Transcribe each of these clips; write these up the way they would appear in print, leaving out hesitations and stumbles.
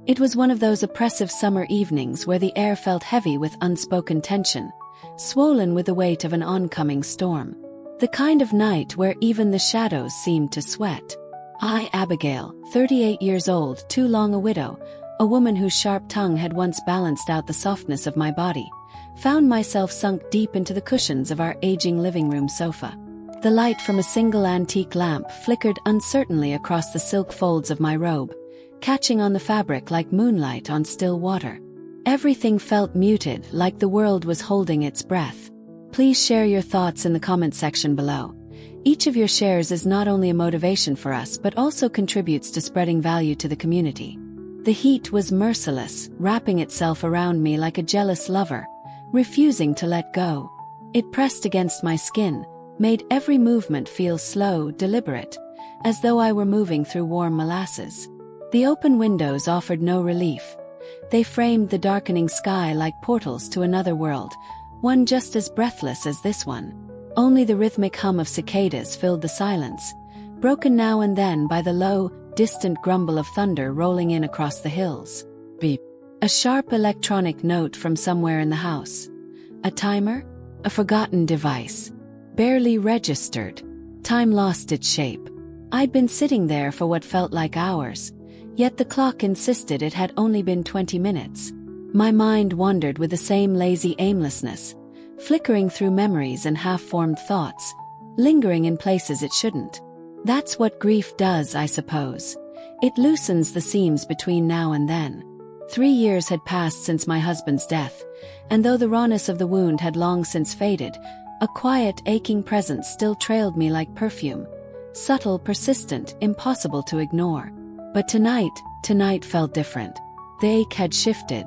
It was one of those oppressive summer evenings where the air felt heavy with unspoken tension, swollen with the weight of an oncoming storm. The kind of night where even the shadows seemed to sweat. I, Abigail, 38 years old, too long a widow, a woman whose sharp tongue had once balanced out the softness of my body, found myself sunk deep into the cushions of our aging living room sofa. The light from a single antique lamp flickered uncertainly across the silk folds of my robe, catching on the fabric like moonlight on still water. Everything felt muted, like the world was holding its breath. Please share your thoughts in the comment section below. Each of your shares is not only a motivation for us but also contributes to spreading value to the community. The heat was merciless, wrapping itself around me like a jealous lover, refusing to let go. It pressed against my skin, made every movement feel slow, deliberate, as though I were moving through warm molasses. The open windows offered no relief. They framed the darkening sky like portals to another world, one just as breathless as this one. Only the rhythmic hum of cicadas filled the silence, broken now and then by the low, distant grumble of thunder rolling in across the hills. Beep. A sharp electronic note from somewhere in the house. A timer? A forgotten device. Barely registered. Time lost its shape. I'd been sitting there for what felt like hours, yet the clock insisted it had only been 20 minutes. My mind wandered with the same lazy aimlessness, flickering through memories and half-formed thoughts, lingering in places it shouldn't. That's what grief does, I suppose. It loosens the seams between now and then. 3 years had passed since my husband's death, and though the rawness of the wound had long since faded, a quiet, aching presence still trailed me like perfume. Subtle, persistent, impossible to ignore. But tonight felt different. The ache had shifted.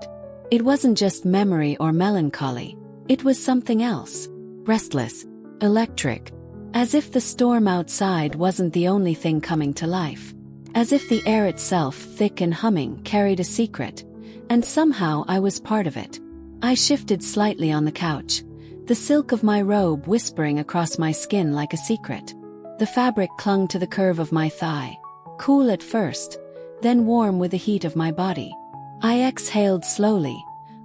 It wasn't just memory or melancholy. It was something else. Restless. Electric. As if the storm outside wasn't the only thing coming to life. As if the air itself, thick and humming, carried a secret. And somehow I was part of it. I shifted slightly on the couch, the silk of my robe whispering across my skin like a secret. The fabric clung to the curve of my thigh, cool at first, then warm with the heat of my body. I exhaled slowly,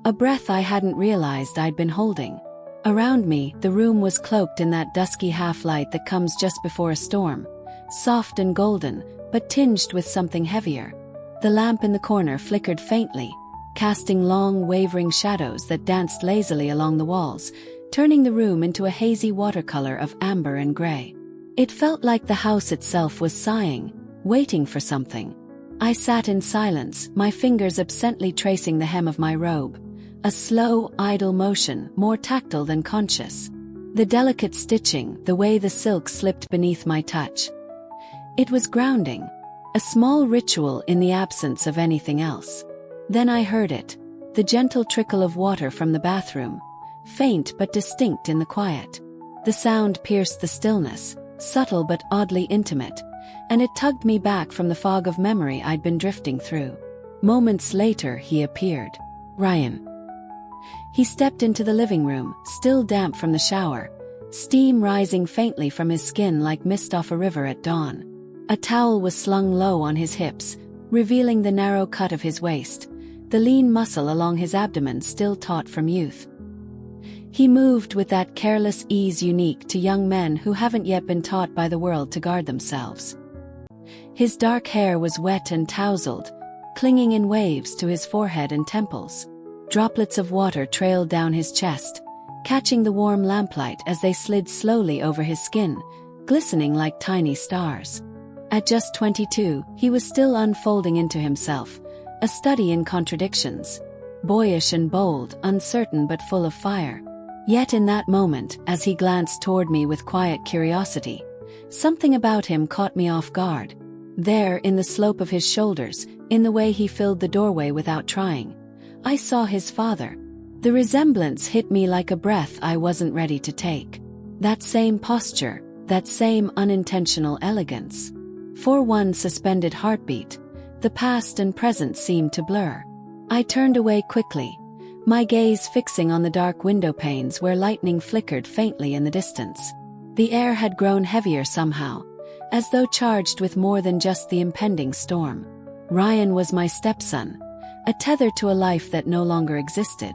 a breath I hadn't realized I'd been holding. Around me, the room was cloaked in that dusky half-light that comes just before a storm, soft and golden, but tinged with something heavier. The lamp in the corner flickered faintly, casting long, wavering shadows that danced lazily along the walls, turning the room into a hazy watercolor of amber and gray. It felt like the house itself was sighing, waiting for something. I sat in silence, my fingers absently tracing the hem of my robe, a slow, idle motion, more tactile than conscious. The delicate stitching, the way the silk slipped beneath my touch. It was grounding, a small ritual in the absence of anything else. Then I heard it, the gentle trickle of water from the bathroom, faint but distinct in the quiet. The sound pierced the stillness, subtle but oddly intimate, and it tugged me back from the fog of memory I'd been drifting through. Moments later he appeared. Ryan. He stepped into the living room, still damp from the shower, steam rising faintly from his skin like mist off a river at dawn. A towel was slung low on his hips, revealing the narrow cut of his waist, the lean muscle along his abdomen still taut from youth. He moved with that careless ease unique to young men who haven't yet been taught by the world to guard themselves. His dark hair was wet and tousled, clinging in waves to his forehead and temples. Droplets of water trailed down his chest, catching the warm lamplight as they slid slowly over his skin, glistening like tiny stars. At just 22, he was still unfolding into himself, a study in contradictions. Boyish and bold, uncertain but full of fire. Yet in that moment, as he glanced toward me with quiet curiosity, something about him caught me off guard. There, in the slope of his shoulders, in the way he filled the doorway without trying, I saw his father. The resemblance hit me like a breath I wasn't ready to take. That same posture, that same unintentional elegance. For one suspended heartbeat, the past and present seemed to blur. I turned away quickly, my gaze fixing on the dark window panes where lightning flickered faintly in the distance. The air had grown heavier somehow, as though charged with more than just the impending storm. Ryan was my stepson, a tether to a life that no longer existed.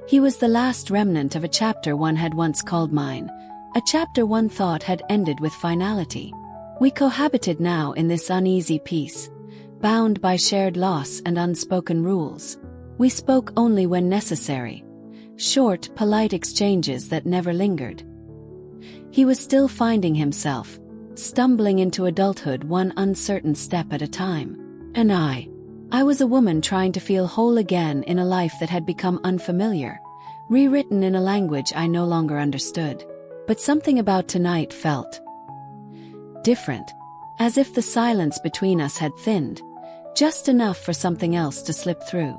He was the last remnant of a chapter one had once called mine, a chapter one thought had ended with finality. We cohabited now in this uneasy peace, bound by shared loss and unspoken rules. We spoke only when necessary, short, polite exchanges that never lingered. He was still finding himself, stumbling into adulthood one uncertain step at a time. And I was a woman trying to feel whole again in a life that had become unfamiliar, rewritten in a language I no longer understood. But something about tonight felt different, as if the silence between us had thinned, just enough for something else to slip through.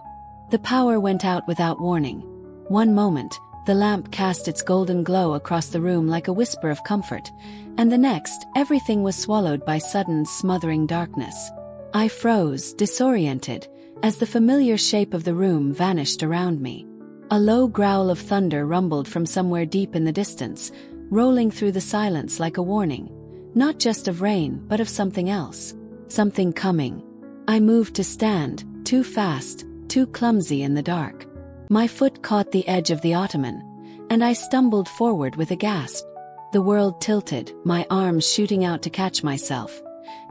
The power went out without warning. One moment, the lamp cast its golden glow across the room like a whisper of comfort, and the next, everything was swallowed by sudden, smothering darkness. I froze, disoriented, as the familiar shape of the room vanished around me. A low growl of thunder rumbled from somewhere deep in the distance, rolling through the silence like a warning, not just of rain but of something else. Something coming. I moved to stand, too fast, too clumsy in the dark. My foot caught the edge of the ottoman, and I stumbled forward with a gasp. The world tilted, my arms shooting out to catch myself,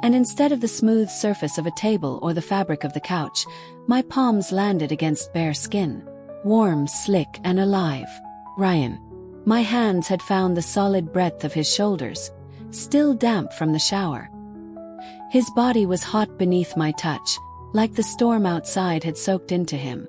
and instead of the smooth surface of a table or the fabric of the couch, my palms landed against bare skin. Warm, slick, and alive. Ryan. My hands had found the solid breadth of his shoulders, still damp from the shower. His body was hot beneath my touch, like the storm outside had soaked into him.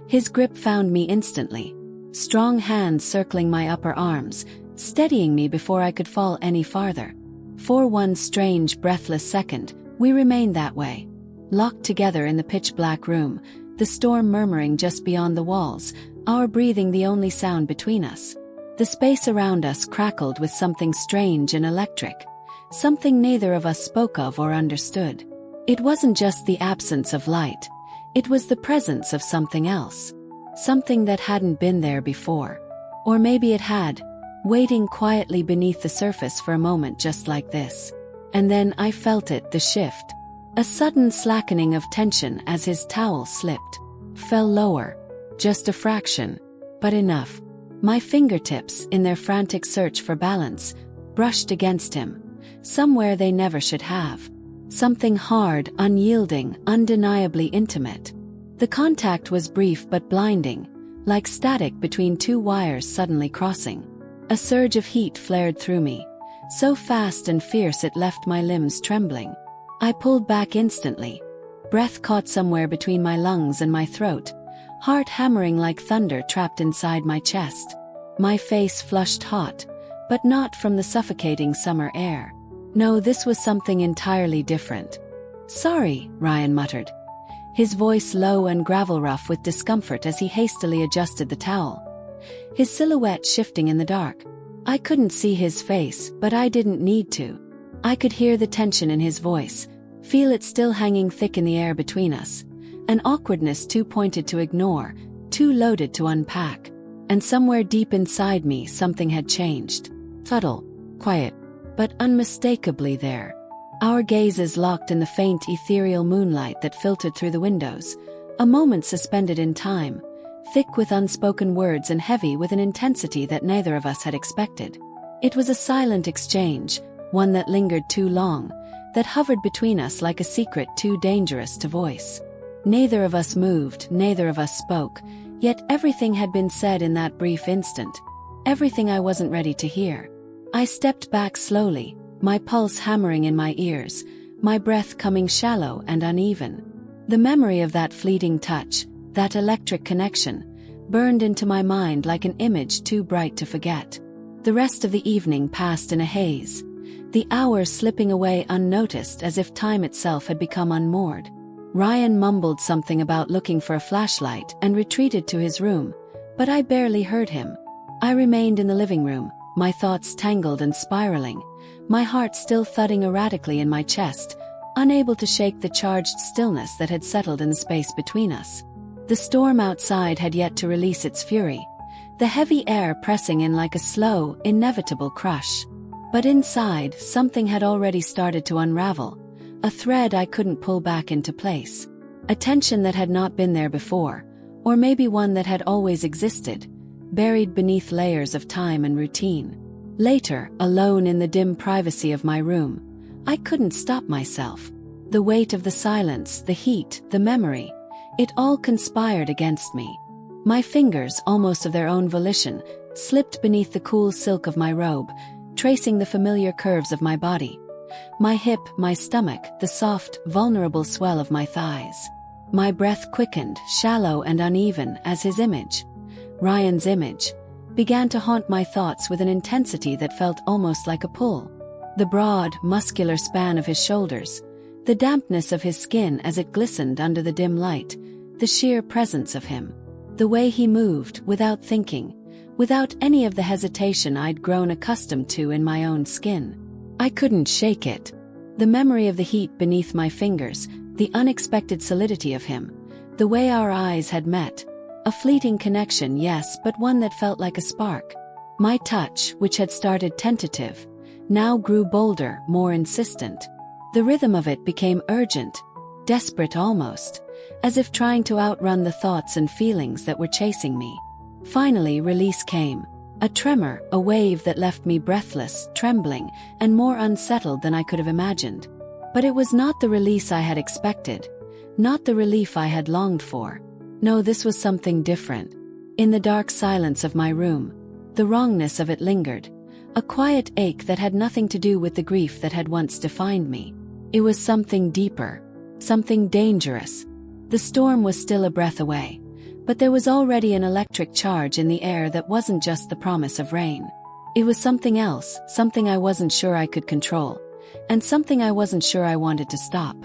His grip found me instantly, strong hands circling my upper arms, steadying me before I could fall any farther. For one strange, breathless second, we remained that way, locked together in the pitch-black room, the storm murmuring just beyond the walls, our breathing the only sound between us. The space around us crackled with something strange and electric, something neither of us spoke of or understood. It wasn't just the absence of light, it was the presence of something else. Something that hadn't been there before. Or maybe it had, waiting quietly beneath the surface for a moment just like this. And then I felt it, the shift. A sudden slackening of tension as his towel slipped, fell lower, just a fraction, but enough. My fingertips, in their frantic search for balance, brushed against him, somewhere they never should have. Something hard, unyielding, undeniably intimate. The contact was brief but blinding, like static between two wires suddenly crossing. A surge of heat flared through me, so fast and fierce it left my limbs trembling. I pulled back instantly, breath caught somewhere between my lungs and my throat, heart hammering like thunder trapped inside my chest. My face flushed hot, but not from the suffocating summer air. No, this was something entirely different. "Sorry," Ryan muttered, his voice low and gravel-rough with discomfort as he hastily adjusted the towel, his silhouette shifting in the dark. I couldn't see his face, but I didn't need to. I could hear the tension in his voice, feel it still hanging thick in the air between us, an awkwardness too pointed to ignore, too loaded to unpack. And somewhere deep inside me something had changed. Subtle, quiet, but unmistakably there. Our gazes locked in the faint ethereal moonlight that filtered through the windows, a moment suspended in time, thick with unspoken words and heavy with an intensity that neither of us had expected. It was a silent exchange, one that lingered too long, that hovered between us like a secret too dangerous to voice. Neither of us moved, neither of us spoke, yet everything had been said in that brief instant, everything I wasn't ready to hear. I stepped back slowly, my pulse hammering in my ears, my breath coming shallow and uneven. The memory of that fleeting touch, that electric connection, burned into my mind like an image too bright to forget. The rest of the evening passed in a haze, the hours slipping away unnoticed as if time itself had become unmoored. Ryan mumbled something about looking for a flashlight and retreated to his room, but I barely heard him. I remained in the living room, my thoughts tangled and spiraling, my heart still thudding erratically in my chest, unable to shake the charged stillness that had settled in the space between us. The storm outside had yet to release its fury, the heavy air pressing in like a slow, inevitable crush. But inside, something had already started to unravel, a thread I couldn't pull back into place. A tension that had not been there before, or maybe one that had always existed, buried beneath layers of time and routine. Later, alone in the dim privacy of my room, I couldn't stop myself. The weight of the silence, the heat, the memory, it all conspired against me. My fingers, almost of their own volition, slipped beneath the cool silk of my robe, tracing the familiar curves of my body. My hip, my stomach, the soft, vulnerable swell of my thighs. My breath quickened, shallow and uneven, as his image, Ryan's image, began to haunt my thoughts with an intensity that felt almost like a pull. The broad, muscular span of his shoulders, the dampness of his skin as it glistened under the dim light, the sheer presence of him. The way he moved, without thinking, without any of the hesitation I'd grown accustomed to in my own skin. I couldn't shake it. The memory of the heat beneath my fingers, the unexpected solidity of him, the way our eyes had met. A fleeting connection, yes, but one that felt like a spark. My touch, which had started tentative, now grew bolder, more insistent. The rhythm of it became urgent, desperate almost, as if trying to outrun the thoughts and feelings that were chasing me. Finally, release came. A tremor, a wave that left me breathless, trembling, and more unsettled than I could have imagined. But it was not the release I had expected, not the relief I had longed for. No, this was something different. In the dark silence of my room, the wrongness of it lingered, a quiet ache that had nothing to do with the grief that had once defined me. It was something deeper, something dangerous. The storm was still a breath away, but there was already an electric charge in the air that wasn't just the promise of rain. It was something else, something I wasn't sure I could control, and something I wasn't sure I wanted to stop.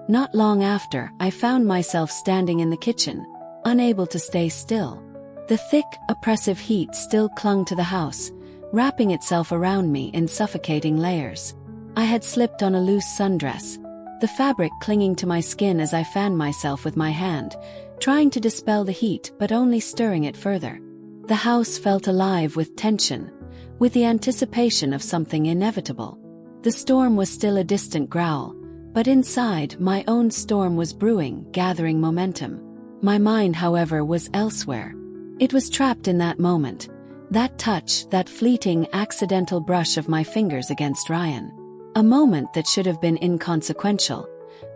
Not long after, I found myself standing in the kitchen, unable to stay still. The thick, oppressive heat still clung to the house, wrapping itself around me in suffocating layers. I had slipped on a loose sundress, the fabric clinging to my skin as I fanned myself with my hand, trying to dispel the heat but only stirring it further. The house felt alive with tension, with the anticipation of something inevitable. The storm was still a distant growl, but inside, my own storm was brewing, gathering momentum. My mind, however, was elsewhere. It was trapped in that moment, that touch, that fleeting, accidental brush of my fingers against Ryan. A moment that should have been inconsequential,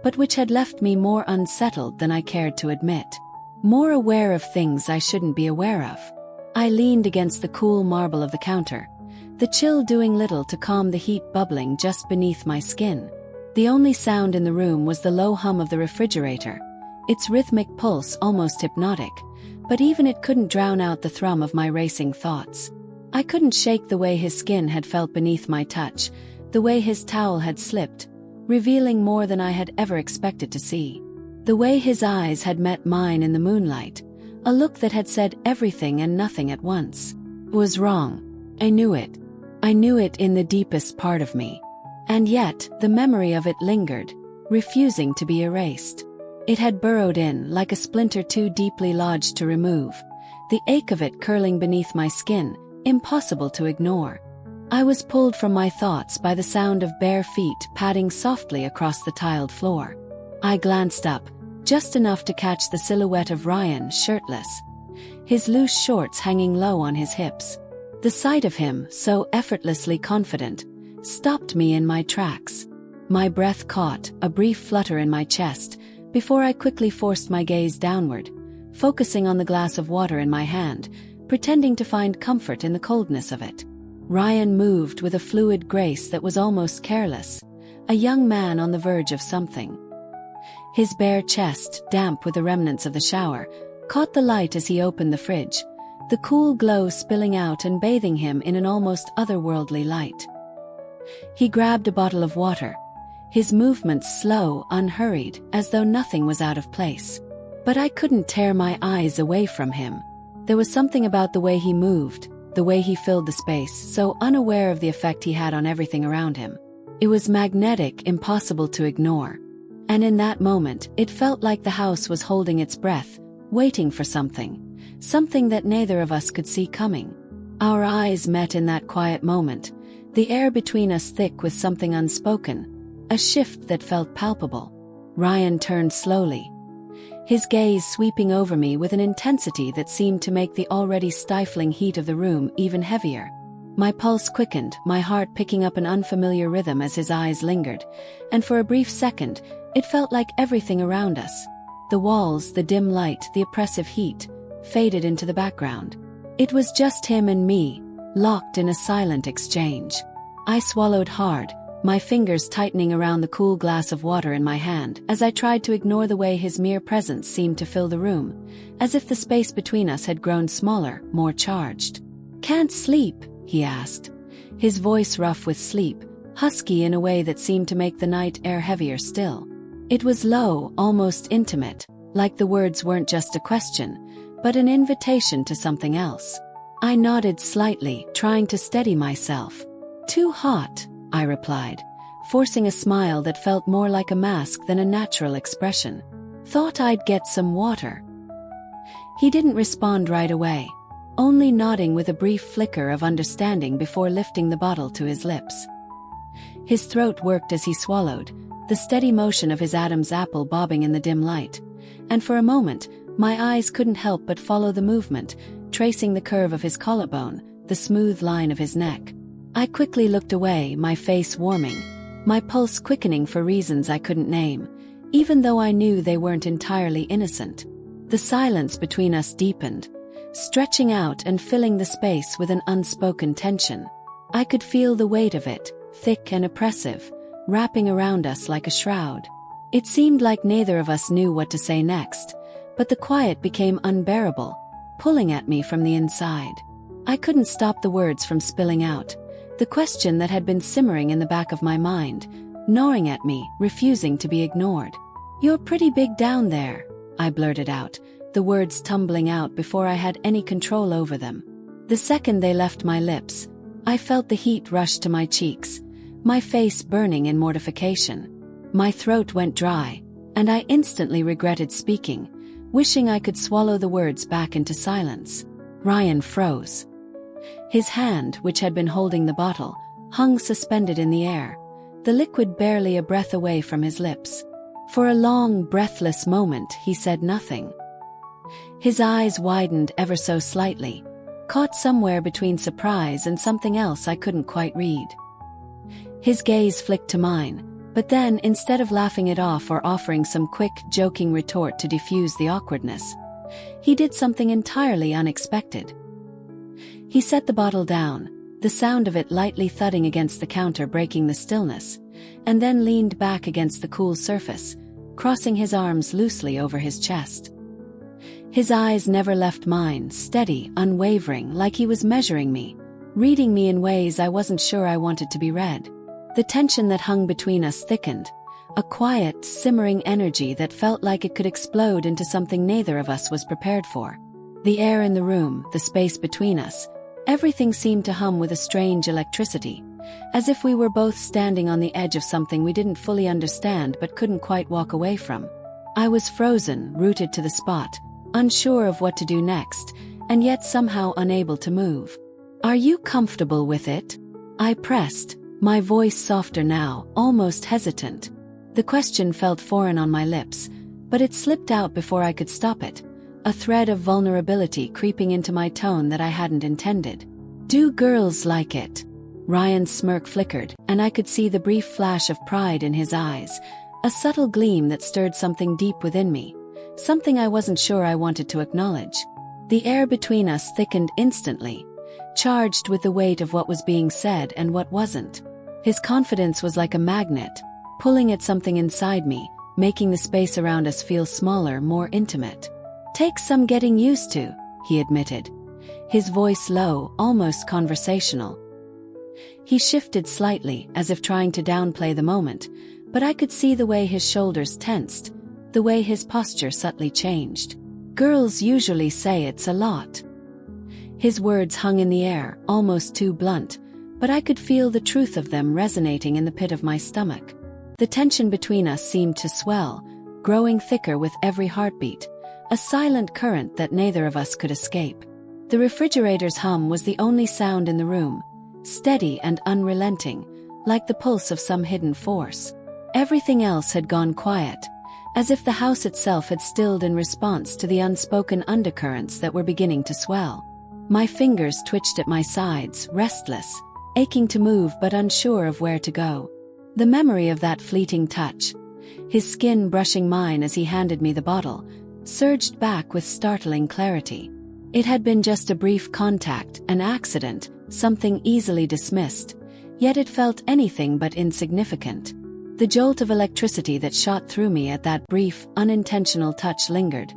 but which had left me more unsettled than I cared to admit. More aware of things I shouldn't be aware of. I leaned against the cool marble of the counter, the chill doing little to calm the heat bubbling just beneath my skin. The only sound in the room was the low hum of the refrigerator, its rhythmic pulse almost hypnotic, but even it couldn't drown out the thrum of my racing thoughts. I couldn't shake the way his skin had felt beneath my touch, the way his towel had slipped, revealing more than I had ever expected to see. The way his eyes had met mine in the moonlight, a look that had said everything and nothing at once. Was wrong. I knew it. I knew it in the deepest part of me. And yet, the memory of it lingered, refusing to be erased. It had burrowed in like a splinter too deeply lodged to remove, the ache of it curling beneath my skin, impossible to ignore. I was pulled from my thoughts by the sound of bare feet padding softly across the tiled floor. I glanced up, just enough to catch the silhouette of Ryan shirtless, his loose shorts hanging low on his hips. The sight of him, so effortlessly confident, stopped me in my tracks. My breath caught, a brief flutter in my chest, before I quickly forced my gaze downward, focusing on the glass of water in my hand, pretending to find comfort in the coldness of it. Ryan moved with a fluid grace that was almost careless, a young man on the verge of something. His bare chest, damp with the remnants of the shower, caught the light as he opened the fridge, the cool glow spilling out and bathing him in an almost otherworldly light. He grabbed a bottle of water, his movements slow, unhurried, as though nothing was out of place. But I couldn't tear my eyes away from him. There was something about the way he moved, the way he filled the space, so unaware of the effect he had on everything around him. It was magnetic, impossible to ignore. And in that moment, it felt like the house was holding its breath, waiting for something that neither of us could see coming. Our eyes met in that quiet moment, the air between us thick with something unspoken, a shift that felt palpable. Ryan turned slowly, his gaze sweeping over me with an intensity that seemed to make the already stifling heat of the room even heavier. My pulse quickened, my heart picking up an unfamiliar rhythm as his eyes lingered, and for a brief second, it felt like everything around us, the walls, the dim light, the oppressive heat, faded into the background. It was just him and me, locked in a silent exchange. I swallowed hard, my fingers tightening around the cool glass of water in my hand as I tried to ignore the way his mere presence seemed to fill the room, as if the space between us had grown smaller, more charged. "Can't sleep?" he asked, his voice rough with sleep, husky in a way that seemed to make the night air heavier still. It was low, almost intimate, like the words weren't just a question, but an invitation to something else. I nodded slightly, trying to steady myself. "Too hot," I replied, forcing a smile that felt more like a mask than a natural expression. "Thought I'd get some water." He didn't respond right away, only nodding with a brief flicker of understanding before lifting the bottle to his lips. His throat worked as he swallowed, the steady motion of his Adam's apple bobbing in the dim light, and for a moment, my eyes couldn't help but follow the movement, tracing the curve of his collarbone, the smooth line of his neck. I quickly looked away, my face warming, my pulse quickening for reasons I couldn't name, even though I knew they weren't entirely innocent. The silence between us deepened, stretching out and filling the space with an unspoken tension. I could feel the weight of it, thick and oppressive, wrapping around us like a shroud. It seemed like neither of us knew what to say next, but the quiet became unbearable, pulling at me from the inside. I couldn't stop the words from spilling out, the question that had been simmering in the back of my mind, gnawing at me, refusing to be ignored. "You're pretty big down there," I blurted out, the words tumbling out before I had any control over them. The second they left my lips, I felt the heat rush to my cheeks, my face burning in mortification. My throat went dry, and I instantly regretted speaking, wishing I could swallow the words back into silence. Ryan froze. His hand, which had been holding the bottle, hung suspended in the air, the liquid barely a breath away from his lips. For a long, breathless moment, he said nothing. His eyes widened ever so slightly, caught somewhere between surprise and something else I couldn't quite read. His gaze flicked to mine, but then, instead of laughing it off or offering some quick, joking retort to diffuse the awkwardness, he did something entirely unexpected. He set the bottle down, the sound of it lightly thudding against the counter breaking the stillness, and then leaned back against the cool surface, crossing his arms loosely over his chest. His eyes never left mine, steady, unwavering, like he was measuring me, reading me in ways I wasn't sure I wanted to be read. The tension that hung between us thickened, a quiet, simmering energy that felt like it could explode into something neither of us was prepared for. The air in the room, the space between us, everything seemed to hum with a strange electricity, as if we were both standing on the edge of something we didn't fully understand but couldn't quite walk away from. I was frozen, rooted to the spot, unsure of what to do next, and yet somehow unable to move. "Are you comfortable with it?" I pressed, my voice softer now, almost hesitant. The question felt foreign on my lips, but it slipped out before I could stop it, a thread of vulnerability creeping into my tone that I hadn't intended. "Do girls like it?" Ryan's smirk flickered, and I could see the brief flash of pride in his eyes, a subtle gleam that stirred something deep within me, something I wasn't sure I wanted to acknowledge. The air between us thickened instantly, charged with the weight of what was being said and what wasn't. His confidence was like a magnet, pulling at something inside me, making the space around us feel smaller, more intimate. "Takes some getting used to," he admitted, his voice low, almost conversational. He shifted slightly, as if trying to downplay the moment, but I could see the way his shoulders tensed, the way his posture subtly changed. "Girls usually say it's a lot." His words hung in the air, almost too blunt, but I could feel the truth of them resonating in the pit of my stomach. The tension between us seemed to swell, growing thicker with every heartbeat, a silent current that neither of us could escape. The refrigerator's hum was the only sound in the room, steady and unrelenting, like the pulse of some hidden force. Everything else had gone quiet, as if the house itself had stilled in response to the unspoken undercurrents that were beginning to swell. My fingers twitched at my sides, restless, aching to move but unsure of where to go. The memory of that fleeting touch, his skin brushing mine as he handed me the bottle, surged back with startling clarity. It had been just a brief contact, an accident, something easily dismissed, yet it felt anything but insignificant. The jolt of electricity that shot through me at that brief, unintentional touch lingered,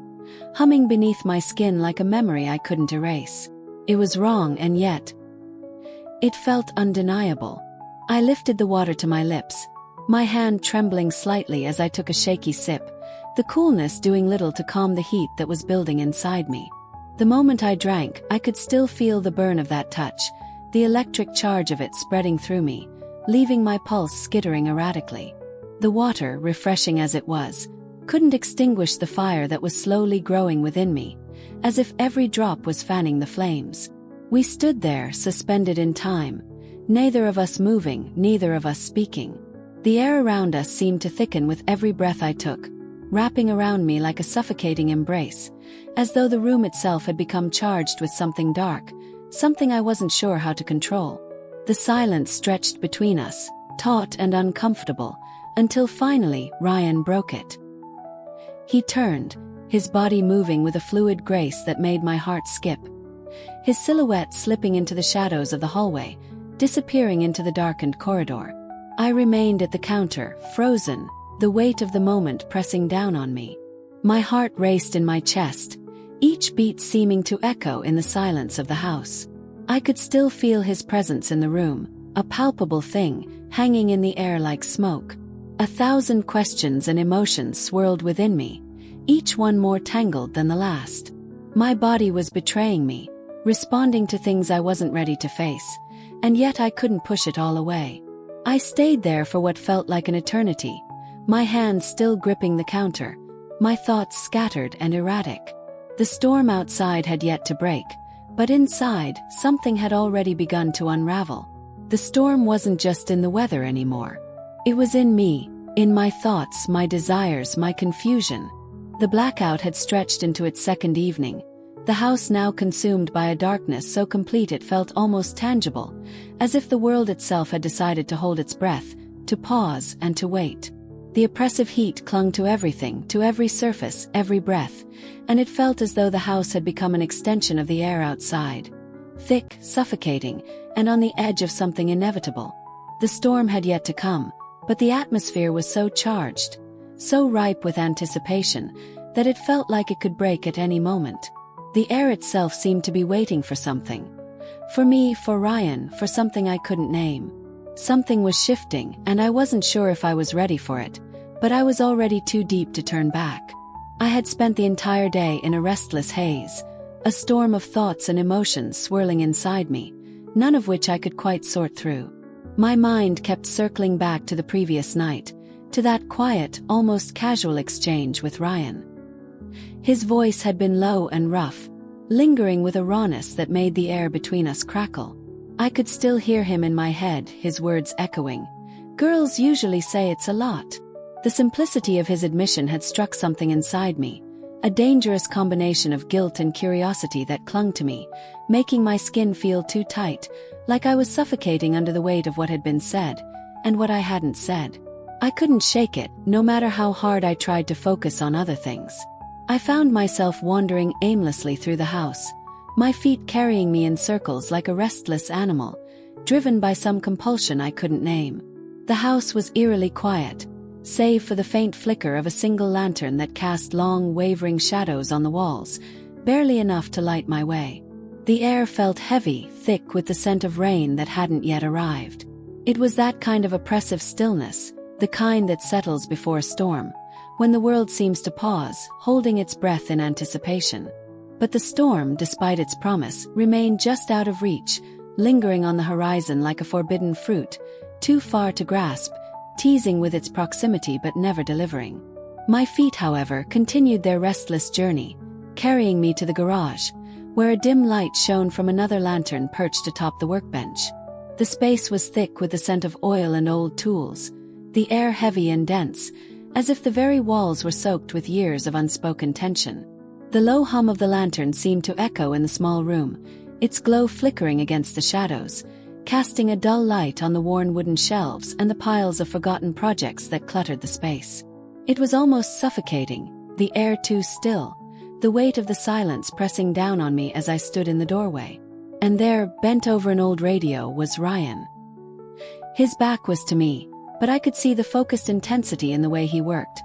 humming beneath my skin like a memory I couldn't erase. It was wrong, and yet it felt undeniable. I lifted the water to my lips, my hand trembling slightly as I took a shaky sip, the coolness doing little to calm the heat that was building inside me. The moment I drank, I could still feel the burn of that touch, the electric charge of it spreading through me, leaving my pulse skittering erratically. The water, refreshing as it was, couldn't extinguish the fire that was slowly growing within me, as if every drop was fanning the flames. We stood there, suspended in time, neither of us moving, neither of us speaking. The air around us seemed to thicken with every breath I took, wrapping around me like a suffocating embrace, as though the room itself had become charged with something dark, something I wasn't sure how to control. The silence stretched between us, taut and uncomfortable, until finally Ryan broke it. He turned, his body moving with a fluid grace that made my heart skip. His silhouette slipping into the shadows of the hallway, disappearing into the darkened corridor. I remained at the counter, frozen, the weight of the moment pressing down on me. My heart raced in my chest, each beat seeming to echo in the silence of the house. I could still feel his presence in the room, a palpable thing, hanging in the air like smoke. 1,000 questions and emotions swirled within me, each one more tangled than the last. My body was betraying me, responding to things I wasn't ready to face, and yet I couldn't push it all away. I stayed there for what felt like an eternity, my hands still gripping the counter, my thoughts scattered and erratic. The storm outside had yet to break, but inside, something had already begun to unravel. The storm wasn't just in the weather anymore. It was in me, in my thoughts, my desires, my confusion. The blackout had stretched into its second evening, the house now consumed by a darkness so complete it felt almost tangible, as if the world itself had decided to hold its breath, to pause and to wait. The oppressive heat clung to everything, to every surface, every breath, and it felt as though the house had become an extension of the air outside. Thick, suffocating, and on the edge of something inevitable. The storm had yet to come, but the atmosphere was so charged, so ripe with anticipation, that it felt like it could break at any moment. The air itself seemed to be waiting for something. For me, for Ryan, for something I couldn't name. Something was shifting, and I wasn't sure if I was ready for it, but I was already too deep to turn back. I had spent the entire day in a restless haze, a storm of thoughts and emotions swirling inside me, none of which I could quite sort through. My mind kept circling back to the previous night, to that quiet, almost casual exchange with Ryan. His voice had been low and rough, lingering with a rawness that made the air between us crackle. I could still hear him in my head, his words echoing. "Girls usually say it's a lot." The simplicity of his admission had struck something inside me, a dangerous combination of guilt and curiosity that clung to me, making my skin feel too tight, like I was suffocating under the weight of what had been said, and what I hadn't said. I couldn't shake it, no matter how hard I tried to focus on other things. I found myself wandering aimlessly through the house, my feet carrying me in circles like a restless animal, driven by some compulsion I couldn't name. The house was eerily quiet, save for the faint flicker of a single lantern that cast long, wavering shadows on the walls, barely enough to light my way. The air felt heavy, thick with the scent of rain that hadn't yet arrived. It was that kind of oppressive stillness, the kind that settles before a storm, when the world seems to pause, holding its breath in anticipation. But the storm, despite its promise, remained just out of reach, lingering on the horizon like a forbidden fruit, too far to grasp, teasing with its proximity but never delivering. My feet, however, continued their restless journey, carrying me to the garage, where a dim light shone from another lantern perched atop the workbench. The space was thick with the scent of oil and old tools, the air heavy and dense, as if the very walls were soaked with years of unspoken tension. The low hum of the lantern seemed to echo in the small room, its glow flickering against the shadows, casting a dull light on the worn wooden shelves and the piles of forgotten projects that cluttered the space. It was almost suffocating, the air too still, the weight of the silence pressing down on me as I stood in the doorway. And there, bent over an old radio, was Ryan. His back was to me, but I could see the focused intensity in the way he worked.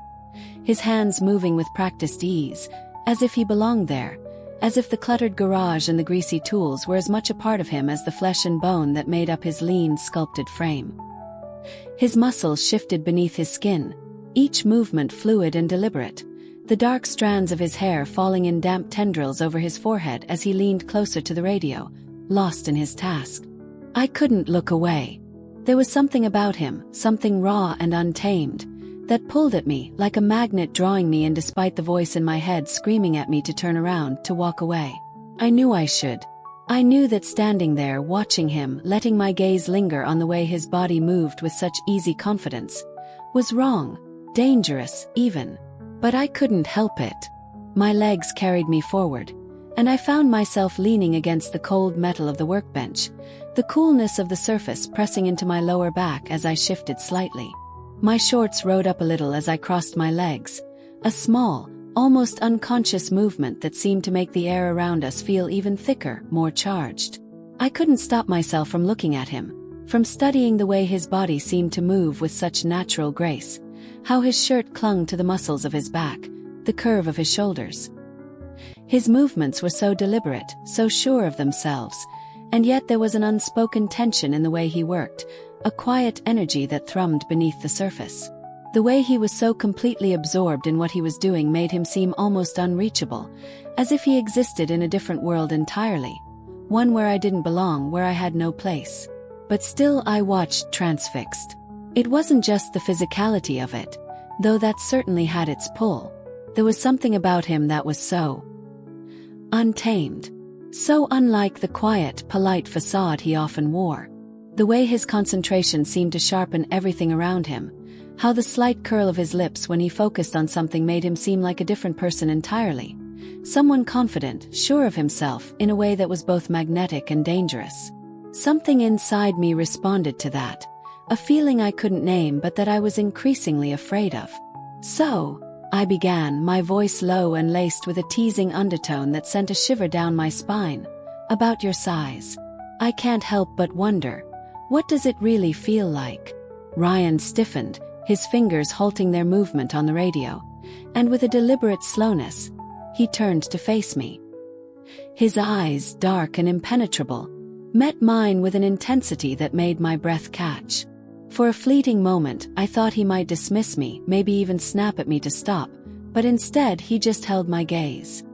His hands moving with practiced ease, as if he belonged there, as if the cluttered garage and the greasy tools were as much a part of him as the flesh and bone that made up his lean, sculpted frame. His muscles shifted beneath his skin, each movement fluid and deliberate, the dark strands of his hair falling in damp tendrils over his forehead as he leaned closer to the radio, lost in his task. I couldn't look away. There was something about him, something raw and untamed, that pulled at me like a magnet, drawing me in despite the voice in my head screaming at me to turn around, to walk away. I knew I should. I knew that standing there watching him, letting my gaze linger on the way his body moved with such easy confidence, was wrong, dangerous, even. But I couldn't help it. My legs carried me forward, and I found myself leaning against the cold metal of the workbench, the coolness of the surface pressing into my lower back as I shifted slightly. My shorts rode up a little as I crossed my legs, a small, almost unconscious movement that seemed to make the air around us feel even thicker, more charged. I couldn't stop myself from looking at him, from studying the way his body seemed to move with such natural grace, how his shirt clung to the muscles of his back, the curve of his shoulders. His movements were so deliberate, so sure of themselves, and yet there was an unspoken tension in the way he worked, a quiet energy that thrummed beneath the surface. The way he was so completely absorbed in what he was doing made him seem almost unreachable, as if he existed in a different world entirely, one where I didn't belong, where I had no place. But still I watched, transfixed. It wasn't just the physicality of it, though that certainly had its pull. There was something about him that was so untamed, so unlike the quiet, polite facade he often wore. The way his concentration seemed to sharpen everything around him, how the slight curl of his lips when he focused on something made him seem like a different person entirely. Someone confident, sure of himself, in a way that was both magnetic and dangerous. Something inside me responded to that, a feeling I couldn't name but that I was increasingly afraid of. "So," I began, my voice low and laced with a teasing undertone that sent a shiver down my spine, "about your size. I can't help but wonder, what does it really feel like?" Ryan stiffened, his fingers halting their movement on the radio, and with a deliberate slowness, he turned to face me. His eyes, dark and impenetrable, met mine with an intensity that made my breath catch. For a fleeting moment, I thought he might dismiss me, maybe even snap at me to stop, but instead he just held my gaze.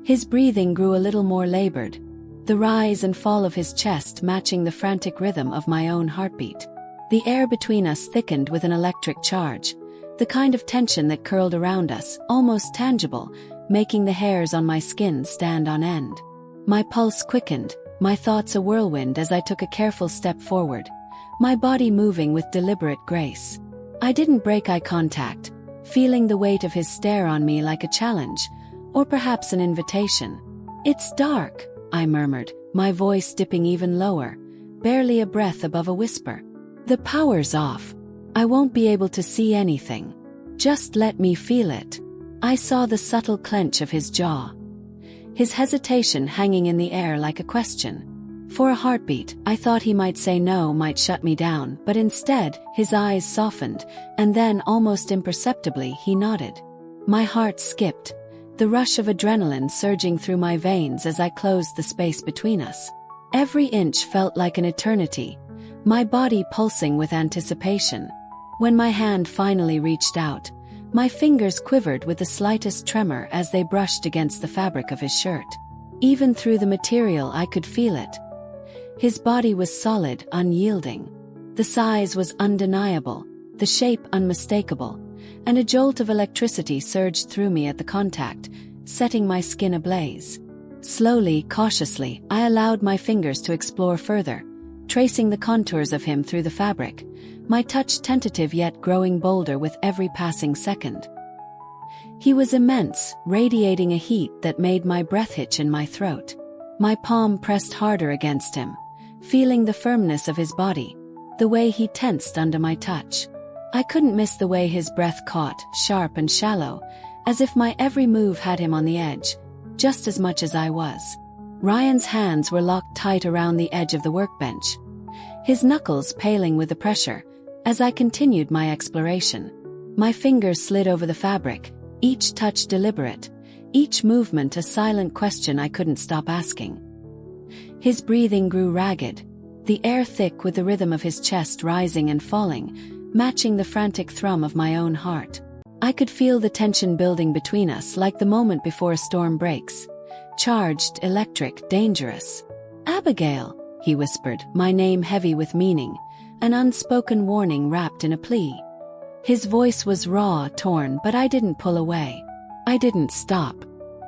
His breathing grew a little more labored, the rise and fall of his chest matching the frantic rhythm of my own heartbeat. The air between us thickened with an electric charge, the kind of tension that curled around us, almost tangible, making the hairs on my skin stand on end. My pulse quickened, my thoughts a whirlwind as I took a careful step forward, my body moving with deliberate grace. I didn't break eye contact, feeling the weight of his stare on me like a challenge, or perhaps an invitation. "It's dark," I murmured, my voice dipping even lower, barely a breath above a whisper. "The power's off. I won't be able to see anything. Just let me feel it." I saw the subtle clench of his jaw, his hesitation hanging in the air like a question. For a heartbeat, I thought he might say no, might shut me down, but instead, his eyes softened, and then almost imperceptibly he nodded. My heart skipped, the rush of adrenaline surging through my veins as I closed the space between us. Every inch felt like an eternity, my body pulsing with anticipation. When my hand finally reached out, my fingers quivered with the slightest tremor as they brushed against the fabric of his shirt. Even through the material I could feel it. His body was solid, unyielding. The size was undeniable, the shape unmistakable, and a jolt of electricity surged through me at the contact, setting my skin ablaze. Slowly, cautiously, I allowed my fingers to explore further, tracing the contours of him through the fabric, my touch tentative yet growing bolder with every passing second. He was immense, radiating a heat that made my breath hitch in my throat. My palm pressed harder against him, feeling the firmness of his body, the way he tensed under my touch. I couldn't miss the way his breath caught, sharp and shallow, as if my every move had him on the edge, just as much as I was. Ryan's hands were locked tight around the edge of the workbench, his knuckles paling with the pressure, as I continued my exploration. My fingers slid over the fabric, each touch deliberate, each movement a silent question I couldn't stop asking. His breathing grew ragged, the air thick with the rhythm of his chest rising and falling, matching the frantic thrum of my own heart. I could feel the tension building between us like the moment before a storm breaks. Charged, electric, dangerous. "Abigail," he whispered, my name heavy with meaning, an unspoken warning wrapped in a plea. His voice was raw, torn, but I didn't pull away. I didn't stop.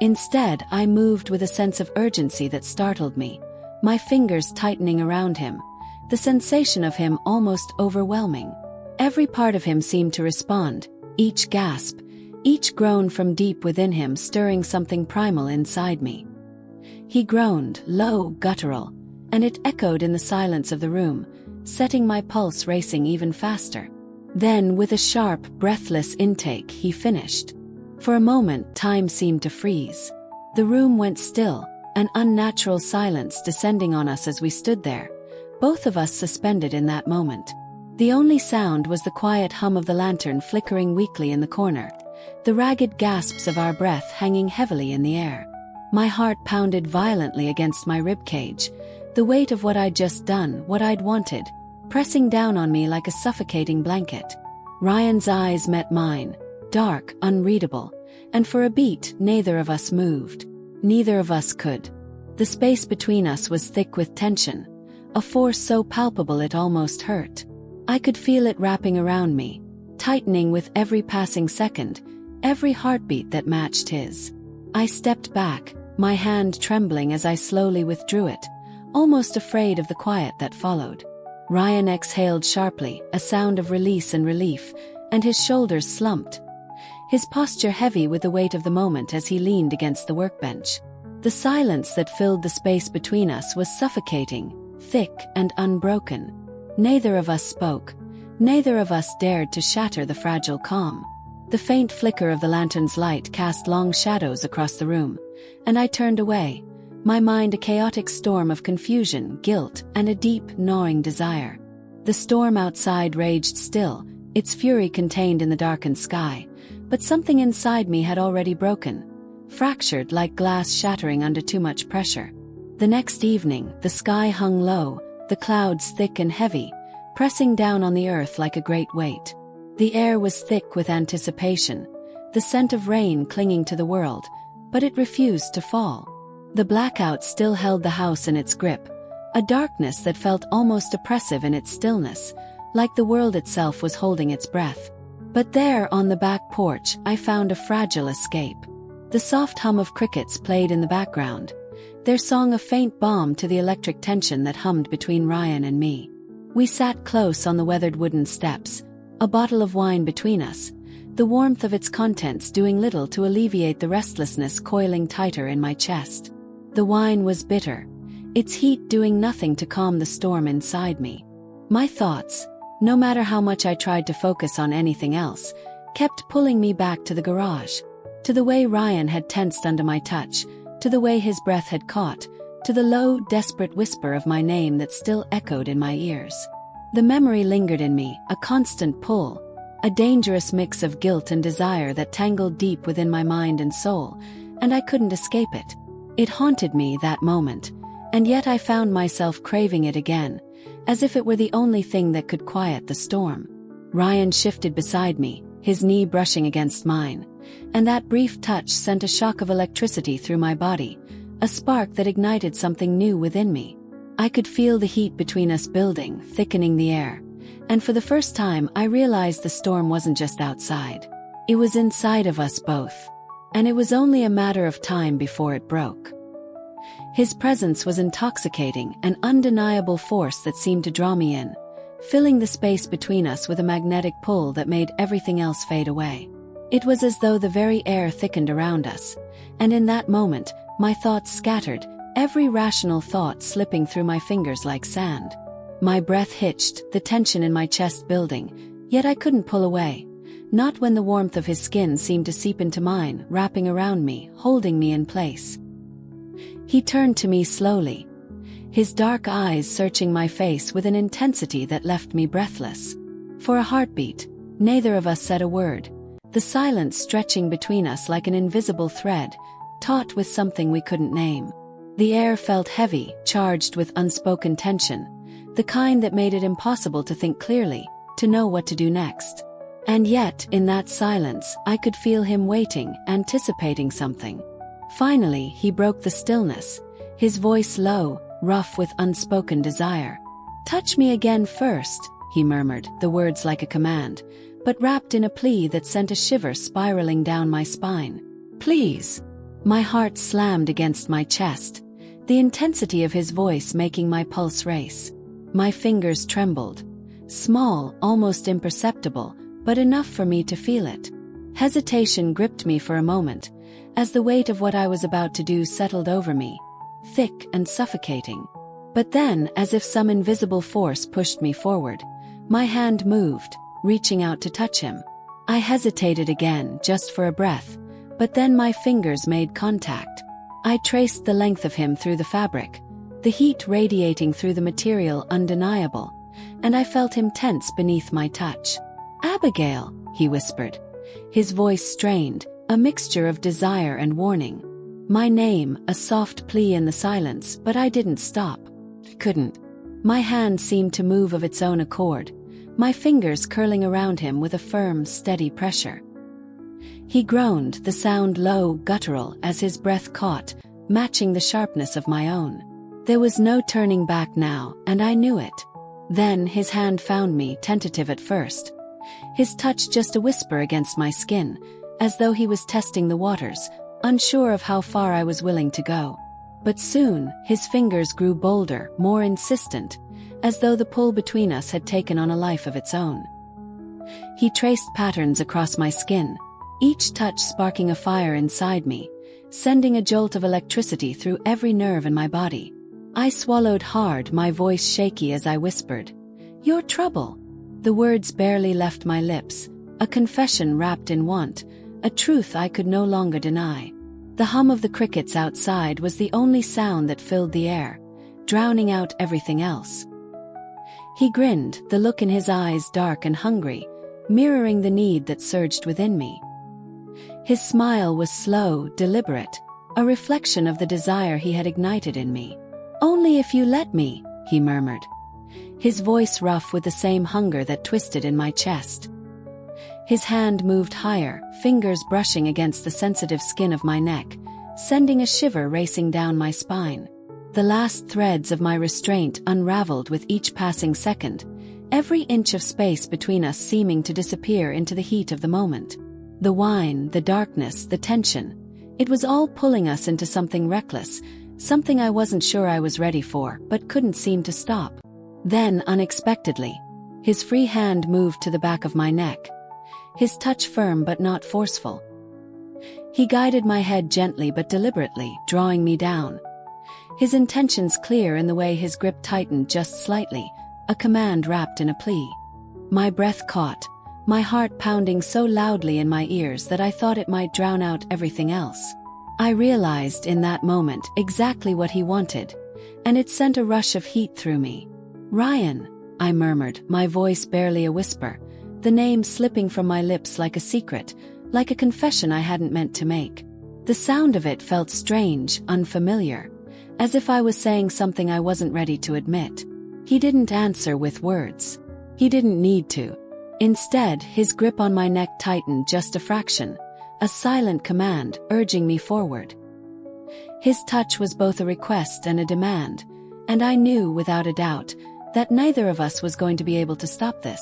Instead, I moved with a sense of urgency that startled me, my fingers tightening around him, the sensation of him almost overwhelming. Every part of him seemed to respond, each gasp, each groan from deep within him stirring something primal inside me. He groaned, low, guttural, and it echoed in the silence of the room, setting my pulse racing even faster. Then, with a sharp, breathless intake, he finished. For a moment, time seemed to freeze. The room went still, an unnatural silence descending on us as we stood there, both of us suspended in that moment. The only sound was the quiet hum of the lantern flickering weakly in the corner, the ragged gasps of our breath hanging heavily in the air. My heart pounded violently against my ribcage, the weight of what I'd just done, what I'd wanted, pressing down on me like a suffocating blanket. Ryan's eyes met mine, dark, unreadable, and for a beat, neither of us moved. Neither of us could. The space between us was thick with tension, a force so palpable it almost hurt. I could feel it wrapping around me, tightening with every passing second, every heartbeat that matched his. I stepped back, my hand trembling as I slowly withdrew it, almost afraid of the quiet that followed. Ryan exhaled sharply, a sound of release and relief, and his shoulders slumped, his posture heavy with the weight of the moment as he leaned against the workbench. The silence that filled the space between us was suffocating, thick and unbroken. Neither of us spoke. Neither of us dared to shatter the fragile calm. The faint flicker of the lantern's light cast long shadows across the room, and I turned away, my mind a chaotic storm of confusion, guilt, and a deep, gnawing desire. The storm outside raged still, its fury contained in the darkened sky, but something inside me had already broken, fractured like glass shattering under too much pressure. The next evening, the sky hung low, the clouds thick and heavy, pressing down on the earth like a great weight. The air was thick with anticipation, the scent of rain clinging to the world, but it refused to fall. The blackout still held the house in its grip, a darkness that felt almost oppressive in its stillness, like the world itself was holding its breath. But there, on the back porch, I found a fragile escape. The soft hum of crickets played in the background, their song a faint balm to the electric tension that hummed between Ryan and me. We sat close on the weathered wooden steps, a bottle of wine between us, the warmth of its contents doing little to alleviate the restlessness coiling tighter in my chest. The wine was bitter, its heat doing nothing to calm the storm inside me. My thoughts, no matter how much I tried to focus on anything else, kept pulling me back to the garage, to the way Ryan had tensed under my touch, to the way his breath had caught, to the low, desperate whisper of my name that still echoed in my ears. The memory lingered in me, a constant pull, a dangerous mix of guilt and desire that tangled deep within my mind and soul, and I couldn't escape it. It haunted me that moment, and yet I found myself craving it again, as if it were the only thing that could quiet the storm. Ryan shifted beside me, his knee brushing against mine, and that brief touch sent a shock of electricity through my body, a spark that ignited something new within me. I could feel the heat between us building, thickening the air, and for the first time I realized the storm wasn't just outside. It was inside of us both, and it was only a matter of time before it broke. His presence was intoxicating, an undeniable force that seemed to draw me in, filling the space between us with a magnetic pull that made everything else fade away. It was as though the very air thickened around us, and in that moment, my thoughts scattered, every rational thought slipping through my fingers like sand. My breath hitched, the tension in my chest building, yet I couldn't pull away. Not when the warmth of his skin seemed to seep into mine, wrapping around me, holding me in place. He turned to me slowly, his dark eyes searching my face with an intensity that left me breathless. For a heartbeat, neither of us said a word, the silence stretching between us like an invisible thread, taut with something we couldn't name. The air felt heavy, charged with unspoken tension, the kind that made it impossible to think clearly, to know what to do next. And yet, in that silence, I could feel him waiting, anticipating something. Finally, he broke the stillness, his voice low, rough with unspoken desire. "Touch me again first," he murmured, the words like a command, but wrapped in a plea that sent a shiver spiraling down my spine. "Please." My heart slammed against my chest, the intensity of his voice making my pulse race. My fingers trembled. Small, almost imperceptible, but enough for me to feel it. Hesitation gripped me for a moment, as the weight of what I was about to do settled over me, thick and suffocating. But then, as if some invisible force pushed me forward, my hand moved, reaching out to touch him. I hesitated again, just for a breath, but then my fingers made contact. I traced the length of him through the fabric, the heat radiating through the material undeniable, and I felt him tense beneath my touch. "Abigail," he whispered, his voice strained, a mixture of desire and warning. My name, a soft plea in the silence, but I didn't stop. Couldn't. My hand seemed to move of its own accord, my fingers curling around him with a firm, steady pressure. He groaned, the sound low, guttural, as his breath caught, matching the sharpness of my own. There was no turning back now, and I knew it. Then his hand found me, tentative at first, his touch just a whisper against my skin, as though he was testing the waters, unsure of how far I was willing to go. But soon, his fingers grew bolder, more insistent, as though the pull between us had taken on a life of its own. He traced patterns across my skin, each touch sparking a fire inside me, sending a jolt of electricity through every nerve in my body. I swallowed hard, my voice shaky as I whispered, "Your trouble." The words barely left my lips, a confession wrapped in want, a truth I could no longer deny. The hum of the crickets outside was the only sound that filled the air, drowning out everything else. He grinned, the look in his eyes dark and hungry, mirroring the need that surged within me. His smile was slow, deliberate, a reflection of the desire he had ignited in me. "Only if you let me," he murmured, his voice rough with the same hunger that twisted in my chest. His hand moved higher, fingers brushing against the sensitive skin of my neck, sending a shiver racing down my spine. The last threads of my restraint unraveled with each passing second, every inch of space between us seeming to disappear into the heat of the moment. The wine, the darkness, the tension, it was all pulling us into something reckless, something I wasn't sure I was ready for, but couldn't seem to stop. Then, unexpectedly, his free hand moved to the back of my neck, his touch firm but not forceful. He guided my head gently but deliberately, drawing me down. His intentions clear in the way his grip tightened just slightly, a command wrapped in a plea. My breath caught, my heart pounding so loudly in my ears that I thought it might drown out everything else. I realized in that moment exactly what he wanted, and it sent a rush of heat through me. "Ryan," I murmured, my voice barely a whisper, the name slipping from my lips like a secret, like a confession I hadn't meant to make. The sound of it felt strange, unfamiliar, as if I was saying something I wasn't ready to admit. He didn't answer with words. He didn't need to. Instead, his grip on my neck tightened just a fraction, a silent command urging me forward. His touch was both a request and a demand, and I knew without a doubt that neither of us was going to be able to stop this.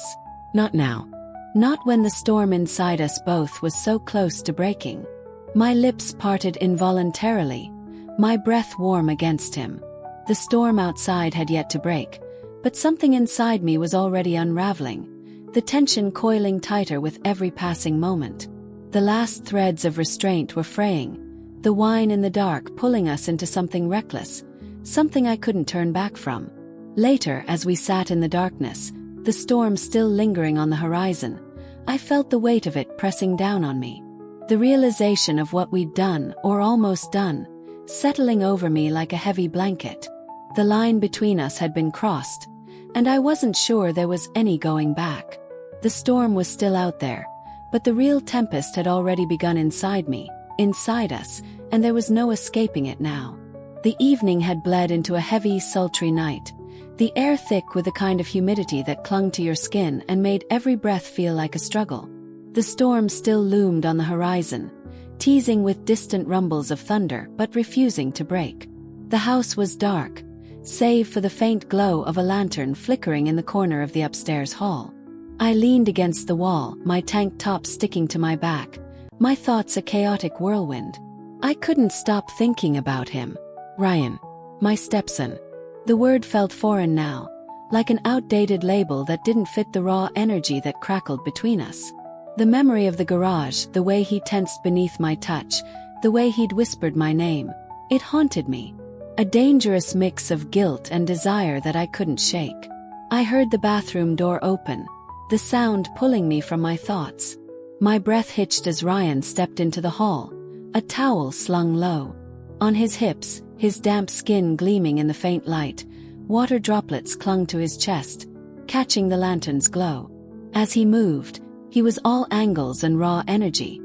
Not now. Not when the storm inside us both was so close to breaking. My lips parted involuntarily, my breath warm against him. The storm outside had yet to break, but something inside me was already unraveling, the tension coiling tighter with every passing moment. The last threads of restraint were fraying, the wine in the dark pulling us into something reckless, something I couldn't turn back from. Later, as we sat in the darkness, the storm still lingering on the horizon, I felt the weight of it pressing down on me. The realization of what we'd done, or almost done, settling over me like a heavy blanket. The line between us had been crossed, and I wasn't sure there was any going back. The storm was still out there, but the real tempest had already begun inside me, inside us, and there was no escaping it now. The evening had bled into a heavy, sultry night, the air thick with the kind of humidity that clung to your skin and made every breath feel like a struggle. The storm still loomed on the horizon, teasing with distant rumbles of thunder but refusing to break. The house was dark, save for the faint glow of a lantern flickering in the corner of the upstairs hall. I leaned against the wall, my tank top sticking to my back, my thoughts a chaotic whirlwind. I couldn't stop thinking about him. Ryan. My stepson. The word felt foreign now, like an outdated label that didn't fit the raw energy that crackled between us. The memory of the garage, the way he tensed beneath my touch, the way he'd whispered my name, it haunted me. A dangerous mix of guilt and desire that I couldn't shake. I heard the bathroom door open, the sound pulling me from my thoughts. My breath hitched as Ryan stepped into the hall, a towel slung low. On his hips, his damp skin gleaming in the faint light, water droplets clung to his chest, catching the lantern's glow. As he moved, he was all angles and raw energy,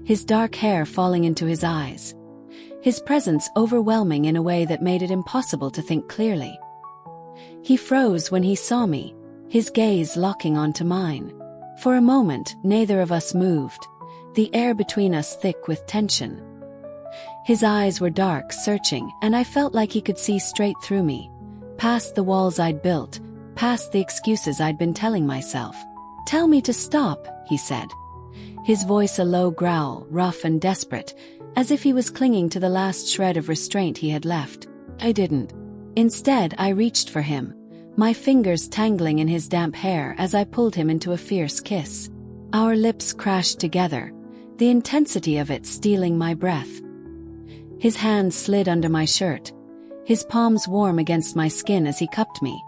his dark hair falling into his eyes, his presence overwhelming in a way that made it impossible to think clearly. He froze when he saw me, his gaze locking onto mine. For a moment, neither of us moved, the air between us thick with tension. His eyes were dark, searching, and I felt like he could see straight through me, past the walls I'd built, past the excuses I'd been telling myself. "Tell me to stop," he said. His voice a low growl, rough and desperate, as if he was clinging to the last shred of restraint he had left. I didn't. Instead, I reached for him, my fingers tangling in his damp hair as I pulled him into a fierce kiss. Our lips crashed together, the intensity of it stealing my breath. His hands slid under my shirt, his palms warm against my skin as he cupped me,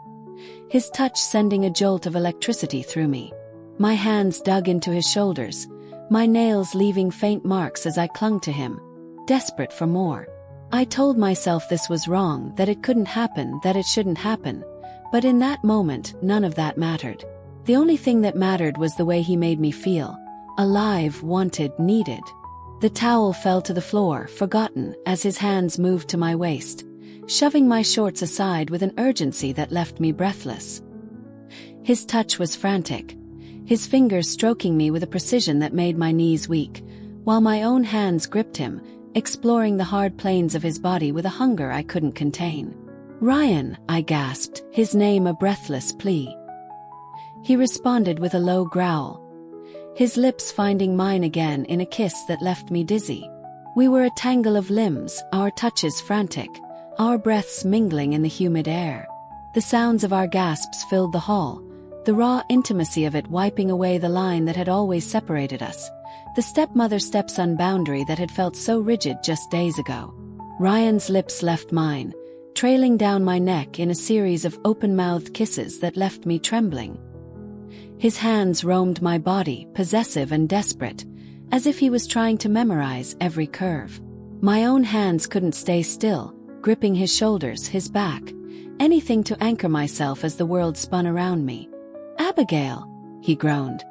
his touch sending a jolt of electricity through me. My hands dug into his shoulders, my nails leaving faint marks as I clung to him, desperate for more. I told myself this was wrong, that it couldn't happen, that it shouldn't happen, but in that moment, none of that mattered. The only thing that mattered was the way he made me feel, alive, wanted, needed. The towel fell to the floor, forgotten, as his hands moved to my waist, shoving my shorts aside with an urgency that left me breathless. His touch was frantic, his fingers stroking me with a precision that made my knees weak, while my own hands gripped him, exploring the hard planes of his body with a hunger I couldn't contain. "Ryan," I gasped, his name a breathless plea. He responded with a low growl, his lips finding mine again in a kiss that left me dizzy. We were a tangle of limbs, our touches frantic, our breaths mingling in the humid air. The sounds of our gasps filled the hall, the raw intimacy of it wiping away the line that had always separated us, the stepmother-stepson boundary that had felt so rigid just days ago. Ryan's lips left mine, trailing down my neck in a series of open-mouthed kisses that left me trembling. His hands roamed my body, possessive and desperate, as if he was trying to memorize every curve. My own hands couldn't stay still, gripping his shoulders, his back, anything to anchor myself as the world spun around me. "Abigail," he groaned,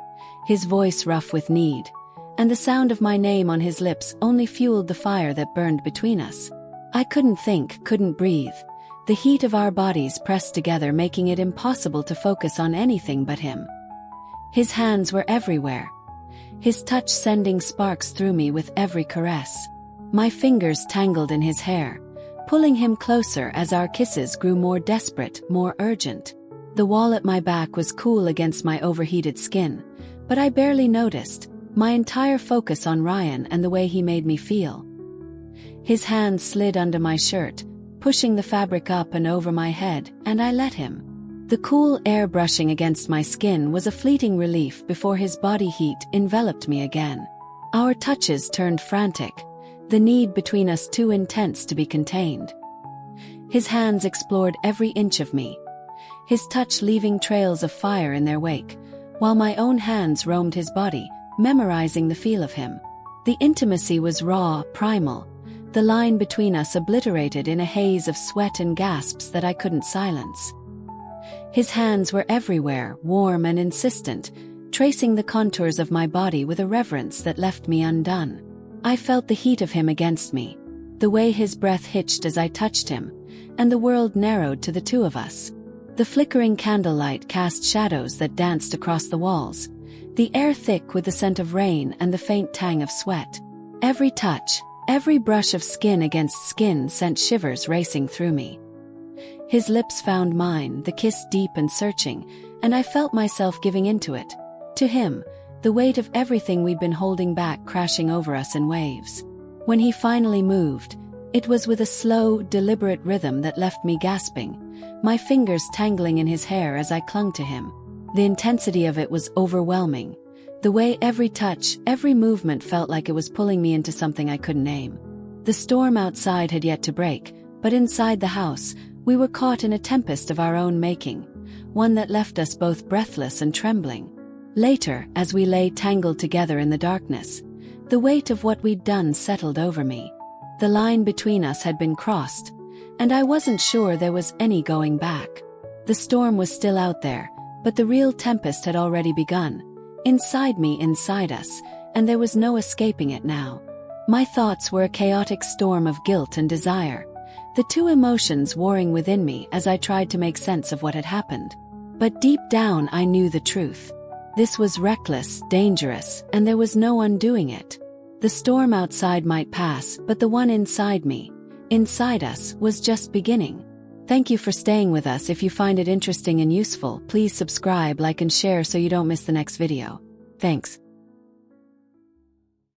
his voice rough with need, and the sound of my name on his lips only fueled the fire that burned between us. I couldn't think, couldn't breathe, the heat of our bodies pressed together making it impossible to focus on anything but him. His hands were everywhere, his touch sending sparks through me with every caress. My fingers tangled in his hair, pulling him closer as our kisses grew more desperate, more urgent. The wall at my back was cool against my overheated skin, but I barely noticed, my entire focus on Ryan and the way he made me feel. His hand slid under my shirt, pushing the fabric up and over my head, and I let him. The cool air brushing against my skin was a fleeting relief before his body heat enveloped me again. Our touches turned frantic, the need between us too intense to be contained. His hands explored every inch of me, his touch leaving trails of fire in their wake, while my own hands roamed his body, memorizing the feel of him. The intimacy was raw, primal, the line between us obliterated in a haze of sweat and gasps that I couldn't silence. His hands were everywhere, warm and insistent, tracing the contours of my body with a reverence that left me undone. I felt the heat of him against me, the way his breath hitched as I touched him, and the world narrowed to the two of us. The flickering candlelight cast shadows that danced across the walls, the air thick with the scent of rain and the faint tang of sweat. Every touch, every brush of skin against skin sent shivers racing through me. His lips found mine, the kiss deep and searching, and I felt myself giving into it. To him, the weight of everything we'd been holding back crashing over us in waves. When he finally moved, it was with a slow, deliberate rhythm that left me gasping, my fingers tangling in his hair as I clung to him. The intensity of it was overwhelming, the way every touch, every movement felt like it was pulling me into something I couldn't name. The storm outside had yet to break, but inside the house, we were caught in a tempest of our own making, one that left us both breathless and trembling. Later, as we lay tangled together in the darkness, the weight of what we'd done settled over me. The line between us had been crossed, and I wasn't sure there was any going back. The storm was still out there, but the real tempest had already begun, inside me, inside us, and there was no escaping it now. My thoughts were a chaotic storm of guilt and desire, the two emotions warring within me as I tried to make sense of what had happened. But deep down I knew the truth. This was reckless, dangerous, and there was no undoing it. The storm outside might pass, but the one inside me, inside us, was just beginning. Thank you for staying with us. If you find it interesting and useful, please subscribe, like and share so you don't miss the next video. Thanks.